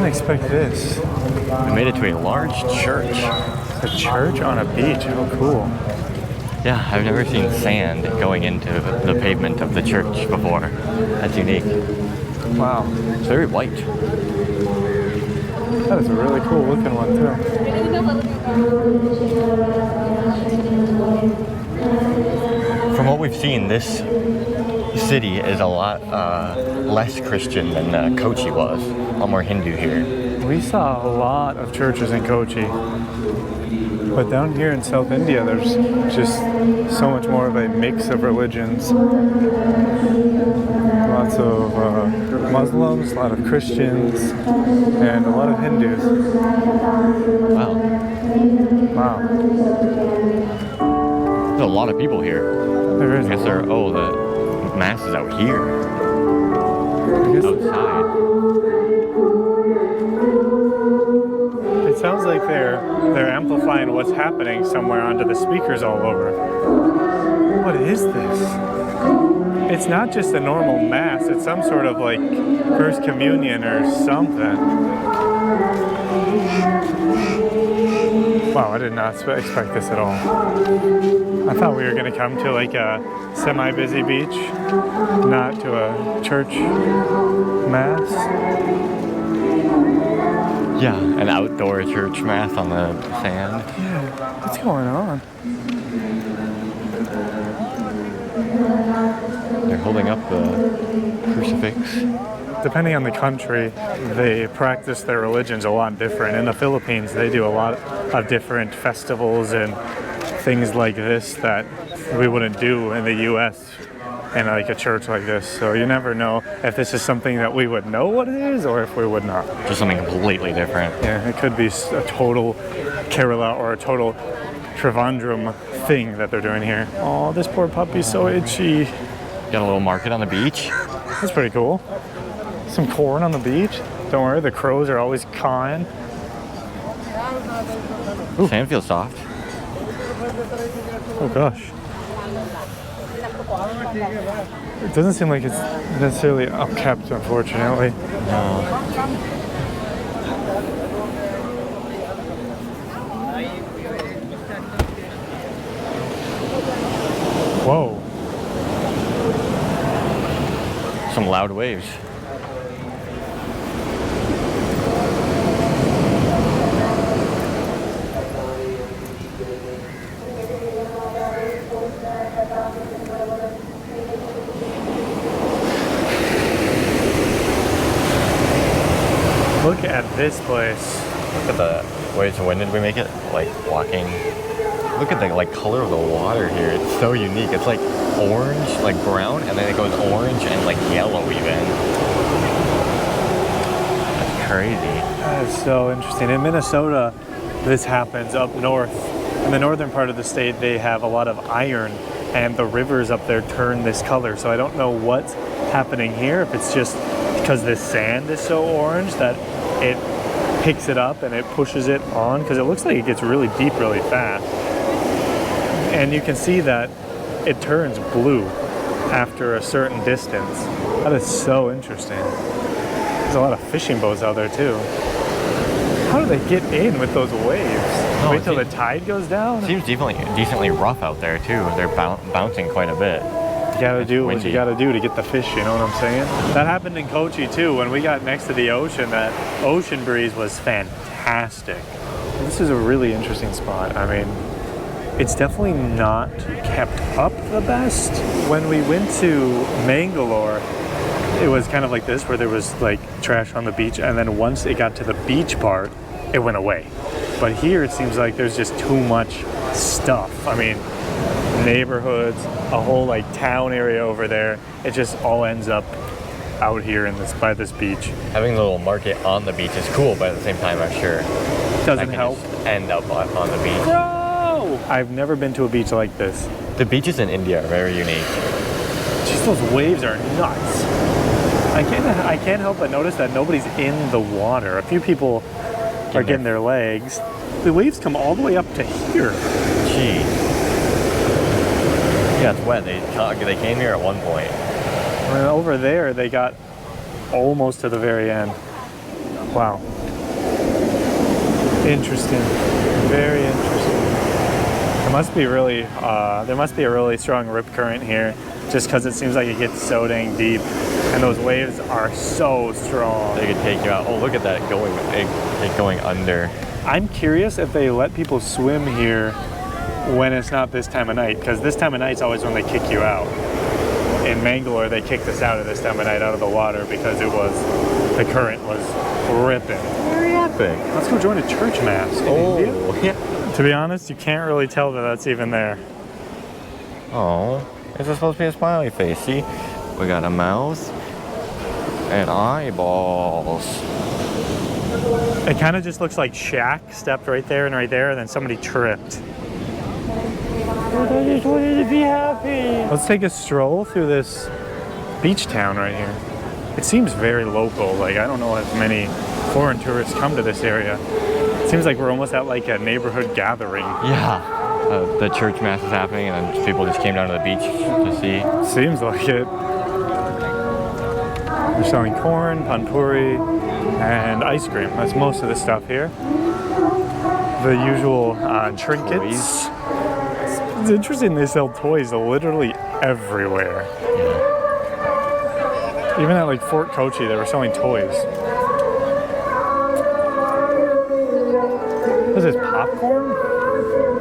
expect this. We made it to a large church. A church on a beach. How cool. Yeah, I've never seen sand going into the pavement of the church before. That's unique. Wow. It's very white. That is a really cool looking one too. From what we've seen, this city is a lot less Christian than Kochi was. A lot more Hindu here. We saw a lot of churches in Kochi. But down here in South India, there's just so much more of a mix of religions. Lots of Muslims, a lot of Christians, and a lot of Hindus. Wow. Wow. There's a lot of people here. There is. I guess the mass is out here. Outside. It sounds like they're amplifying what's happening somewhere onto the speakers all over. What is this? It's not just a normal mass, it's some sort of like First Communion or something. Wow, I did not expect this at all. I thought we were going to come to like a semi-busy beach, not to a church mass. Yeah, an outdoor church mass on the sand. Yeah, what's going on? They're holding up the crucifix. Depending on the country, they practice their religions a lot different. In the Philippines, they do a lot of different festivals and things like this that we wouldn't do in the U.S. in like a church like this. So you never know if this is something that we would know what it is or if we would not. Just something completely different. Yeah, it could be a total Kerala or a total Trivandrum thing that they're doing here. Oh, this poor puppy's so itchy. Got a little market on the beach. That's pretty cool. Some corn on the beach. Don't worry, the crows are always cawing. Ooh. Sand feels soft. Oh gosh. It doesn't seem like it's necessarily upkept, unfortunately. No. Whoa. Some loud waves. Look at this place. Look at the waves. When did we make it? Like walking. Look at the like color of the water here. It's so unique. It's like orange, like brown, and then it goes orange and like yellow even. That's crazy. That is so interesting. In Minnesota, this happens up north. In the northern part of the state, they have a lot of iron, and the rivers up there turn this color. So I don't know what's happening here, if it's just because this sand is so orange that it picks it up and it pushes it on, because it looks like it gets really deep really fast. And you can see that it turns blue after a certain distance. That is so interesting. There's a lot of fishing boats out there too. How do they get in with those waves? Wait till the tide goes down? It seems decently rough out there too. They're bouncing quite a bit. You gotta do what you gotta do to get the fish, you know what I'm saying? That happened in Kochi too. When we got next to the ocean, that ocean breeze was fantastic. This is a really interesting spot. I mean, it's definitely not kept up the best. When we went to Mangalore, it was kind of like this, where there was like trash on the beach, and then once it got to the beach part, it went away. But here it seems like there's just too much stuff. I mean, neighborhoods, a whole like town area over there. It just all ends up out here in this by this beach. Having a little market on the beach is cool, but at the same time, I'm sure Doesn't help. End up on the beach. Bro! I've never been to a beach like this. The beaches in India are very unique. Just those waves are nuts. I can't help but notice that nobody's in the water. A few people are getting their legs. The waves come all the way up to here. Gee. Yeah, it's wet. They came here at one point. And over there, they got almost to the very end. Wow. Interesting. Very interesting. There must be a really strong rip current here, just because it seems like it gets so dang deep, and those waves are so strong. They could take you out. Oh, look at that going under. I'm curious if they let people swim here when it's not this time of night, because this time of night is always when they kick you out. In Mangalore, they kicked us out at this time of night out of the water because the current was ripping. Very epic. Let's go join a church mass in India. Yeah. To be honest, you can't really tell that that's even there. Oh, is this supposed to be a smiley face? See, we got a mouth and eyeballs. It kind of just looks like Shaq stepped right there, and then somebody tripped. I just wanted to be happy. Let's take a stroll through this beach town right here. It seems very local. Like, I don't know if many foreign tourists come to this area. It seems like we're almost at like a neighborhood gathering. Yeah. The church mass is happening, and then people just came down to the beach to see. Seems like it. They're selling corn, panpuri, and ice cream. That's most of the stuff here. The usual trinkets. Toys. It's interesting they sell toys literally everywhere. Yeah. Even at like Fort Kochi, they were selling toys. What is this, popcorn?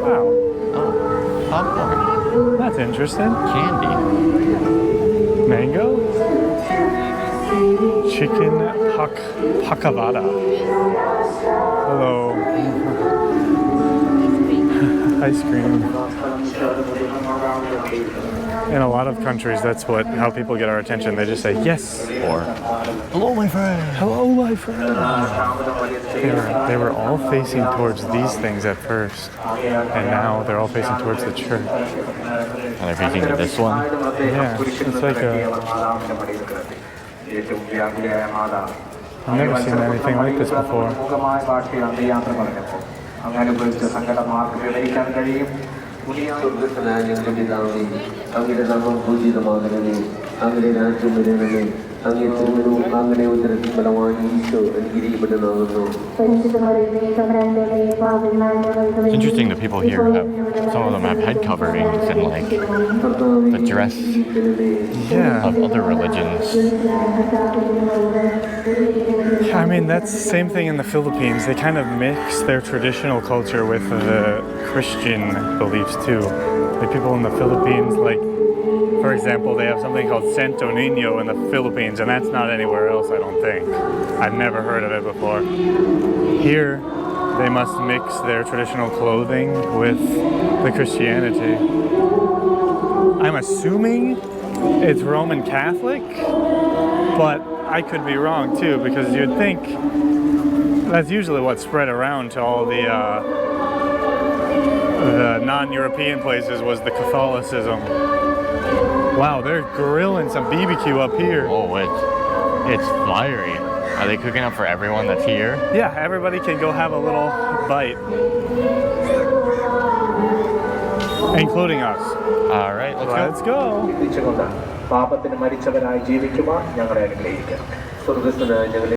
Wow. Oh, popcorn. That's interesting. Candy. Mango? Chicken pakavada. Hello. Ice cream. In a lot of countries, that's how people get our attention. They just say yes. Or, hello, my friend. Hello, my friend. They were all facing towards these things at first, and now they're all facing towards the church. And they're facing to this one? Yeah, it's like I've never seen anything like this before. It's interesting the people here some of them have head coverings and like the dress of other religions. I mean, that's the same thing in the Philippines. They kind of mix their traditional culture with the Christian beliefs too. Like people in the Philippines, like, for example, they have something called Santo Niño in the Philippines, and that's not anywhere else, I don't think. I've never heard of it before. Here, they must mix their traditional clothing with the Christianity. I'm assuming it's Roman Catholic, but I could be wrong too, because you'd think that's usually what's spread around to all the non-European places was the Catholicism. Wow, they're grilling some BBQ up here. Oh, it's fiery. Are they cooking up for everyone that's here? Yeah, everybody can go have a little bite. Including us. All right, let's go. Let's go.